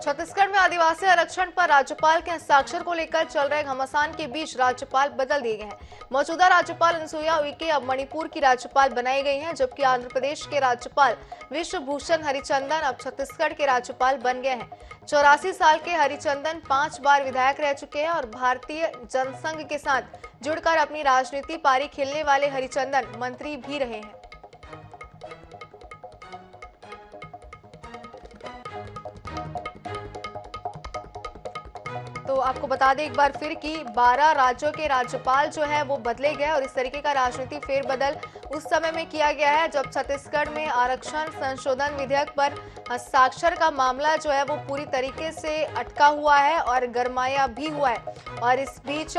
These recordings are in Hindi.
छत्तीसगढ़ में आदिवासी आरक्षण पर राज्यपाल के हस्ताक्षर को लेकर चल रहे घमासान के बीच राज्यपाल बदल दिए गए हैं। मौजूदा राज्यपाल अनुसुईया उइके अब मणिपुर की राज्यपाल बनाई गई हैं, जबकि आंध्र प्रदेश के राज्यपाल विश्वभूषण हरिचंदन अब छत्तीसगढ़ के राज्यपाल बन गए हैं। 84 साल के हरिचंदन 5 बार विधायक रह चुके हैं और भारतीय जनसंघ के साथ जुड़कर अपनी राजनीति पारी खेलने वाले हरिचंदन मंत्री भी रहे हैं। तो आपको बता दें एक बार फिर कि 12 राज्यों के राज्यपाल जो है वो बदले गए और इस तरीके का राजनीतिक फेरबदल उस समय में किया गया है जब छत्तीसगढ़ में आरक्षण संशोधन विधेयक पर हस्ताक्षर का मामला जो है वो पूरी तरीके से अटका हुआ है और गरमाया भी हुआ है। और इस बीच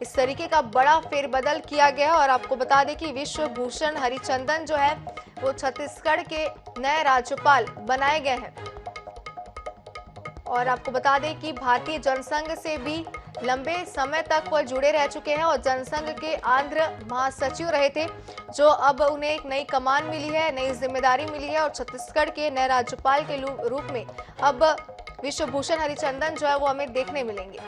इस तरीके का बड़ा फेरबदल किया गया है और आपको बता दें कि विश्वभूषण हरिचंदन जो है वो छत्तीसगढ़ के नए राज्यपाल बनाए गए हैं। और आपको बता दें कि भारतीय जनसंघ से भी लंबे समय तक वो जुड़े रह चुके हैं और जनसंघ के आंध्र महासचिव रहे थे, जो अब उन्हें एक नई कमान मिली है, नई जिम्मेदारी मिली है और छत्तीसगढ़ के नए राज्यपाल के रूप में अब विश्वभूषण हरिचंदन जो है वो हमें देखने मिलेंगे।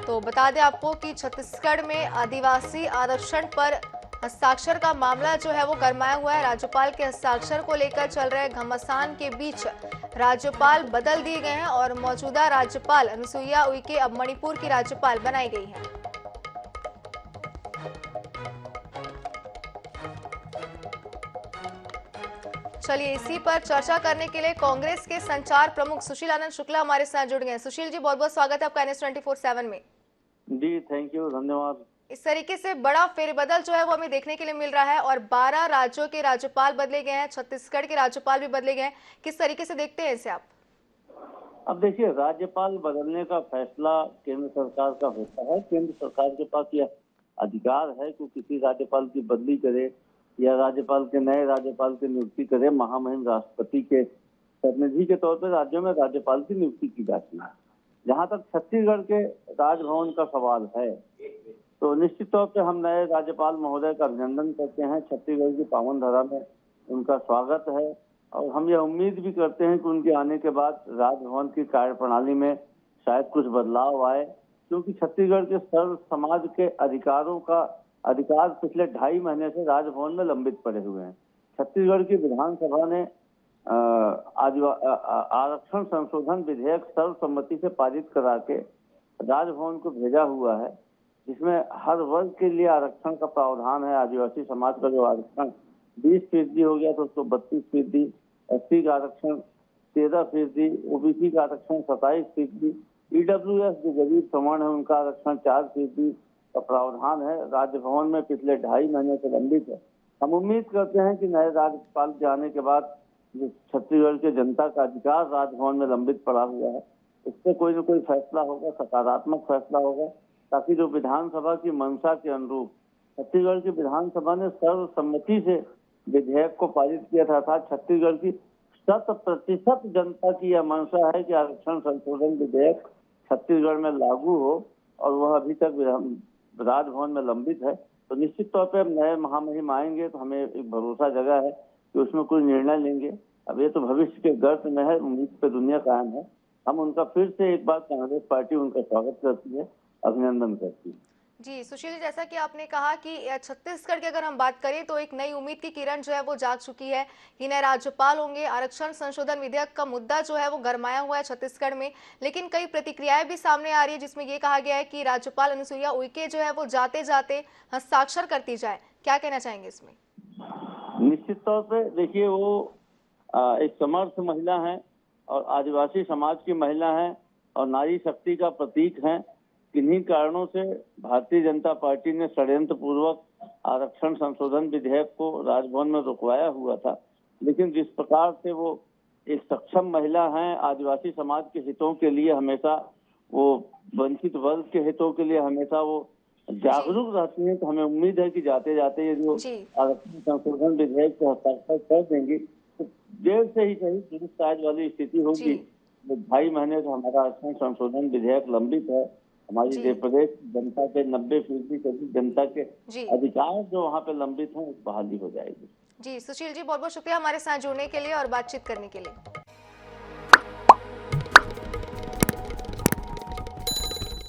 तो बता दें आपको कि छत्तीसगढ़ में आदिवासी आरक्षण पर हस्ताक्षर का मामला जो है वो गरमाया हुआ है। राज्यपाल के हस्ताक्षर को लेकर चल रहे घमासान के बीच राज्यपाल बदल दिए गए हैं और मौजूदा राज्यपाल अनुसुईया उइके अब मणिपुर की राज्यपाल बनाई गई हैं। चलिए इसी पर चर्चा करने के लिए कांग्रेस के संचार प्रमुख सुशील आनंद शुक्ला हमारे साथ जुड़ गए हैं। सुशील जी, बहुत बहुत स्वागत है आपका NS24/7 में। जी थैंक यू, धन्यवाद। इस तरीके से बड़ा फेरबदल जो है वो हमें देखने के लिए मिल रहा है और 12 राज्यों के राज्यपाल बदले गए हैं, छत्तीसगढ़ के राज्यपाल भी बदले गए हैं। किस तरीके से देखते हैं इसे आप? अब देखिए, राज्यपाल बदलने का फैसला केंद्र सरकार का होता है। केंद्र सरकार के पास यह अधिकार है कि किसी राज्यपाल की बदली करे या राज्यपाल के नए राज्यपाल की नियुक्ति करे। महामहिम राष्ट्रपति के प्रतिनिधि के तौर पर राज्यों में राज्यपाल की नियुक्ति की जाती है। जहाँ तक छत्तीसगढ़ के राजभवन का सवाल है तो निश्चित तौर पे हम नए राज्यपाल महोदय का अभिनंदन करते हैं। छत्तीसगढ़ की पावन धरा में उनका स्वागत है और हम यह उम्मीद भी करते हैं कि उनके आने के बाद राजभवन की कार्यप्रणाली में शायद कुछ बदलाव आए, क्योंकि छत्तीसगढ़ के सर्व समाज के अधिकारों का अधिकार पिछले 2.5 महीने से राजभवन में लंबित पड़े हुए हैं। छत्तीसगढ़ की विधानसभा ने आरक्षण संशोधन विधेयक सर्वसम्मति से पारित करा के राजभवन को भेजा हुआ है, जिसमें हर वर्ग के लिए आरक्षण का प्रावधान है। आदिवासी समाज का जो आरक्षण 20% हो गया तो उसको 32%, SC का आरक्षण 13%, OBC का आरक्षण 27%, EWS जो गरीब सवर्ण है उनका आरक्षण 4% का प्रावधान है। राजभवन में पिछले 2.5 महीने से लंबित है। हम उम्मीद करते हैं कि नए राज्यपाल के आने के बाद जो छत्तीसगढ़ के जनता का अधिकार राजभवन में लंबित पड़ा हुआ है, इस पर कोई न कोई फैसला होगा, सकारात्मक फैसला होगा, ताकि जो विधानसभा की मंशा के अनुरूप छत्तीसगढ़ की विधानसभा ने सर्वसम्मति से विधेयक को पारित किया था। छत्तीसगढ़ की 100% जनता की यह मंशा है कि आरक्षण संशोधन विधेयक छत्तीसगढ़ में लागू हो और वह अभी तक राजभवन में लंबित है। तो निश्चित तौर पर नए महामहिम आएंगे तो हमें एक भरोसा जगा है कि उसमें कोई निर्णय लेंगे। अब ये तो भविष्य के गर्त में है, उम्मीद पे दुनिया कायम है। हम उनका फिर से एक बार कांग्रेस पार्टी उनका स्वागत करती है, अभिनंदन करती है। जी सुशील जी, जैसा कि आपने कहा कि छत्तीसगढ़ की अगर हम बात करें तो एक नई उम्मीद की किरण जो है वो जाग चुकी है कि नए राज्यपाल होंगे। आरक्षण संशोधन विधेयक का मुद्दा जो है वो गरमाया हुआ है छत्तीसगढ़ में, लेकिन कई प्रतिक्रियाएं भी सामने आ रही है जिसमें ये कहा गया है कि राज्यपाल अनुसुईया उइके जो है वो जाते जाते हस्ताक्षर करती जाए। क्या कहना चाहेंगे इसमें? निश्चित तौर पर देखिए, वो एक समर्थ महिला है और आदिवासी समाज की महिला है और नारी शक्ति का प्रतीक है। किन्हीं कारणों से भारतीय जनता पार्टी ने षड्यंत्र पूर्वक आरक्षण संशोधन विधेयक को राजभवन में रुकवाया हुआ था, लेकिन जिस प्रकार से वो एक सक्षम महिला हैं, आदिवासी समाज के हितों के लिए हमेशा वो वंचित वर्ग के हितों के लिए हमेशा वो जागरूक रहती हैं, तो हमें उम्मीद है कि जाते जाते ये जो आरक्षण संशोधन विधेयक को हस्ताक्षर कर देंगे तो देर से ही सही दुरुस्त आज वाली स्थिति होगी। 2.5 महीने से हमारा आरक्षण संशोधन विधेयक लंबित है। हमारी प्रदेश जनता के 90% जनता के अधिकार जो वहाँ पे लंबित हैं, उस बहाली हो जाएगी। जी सुशील जी, बहुत बहुत शुक्रिया हमारे साथ जुड़ने के लिए और बातचीत करने के लिए।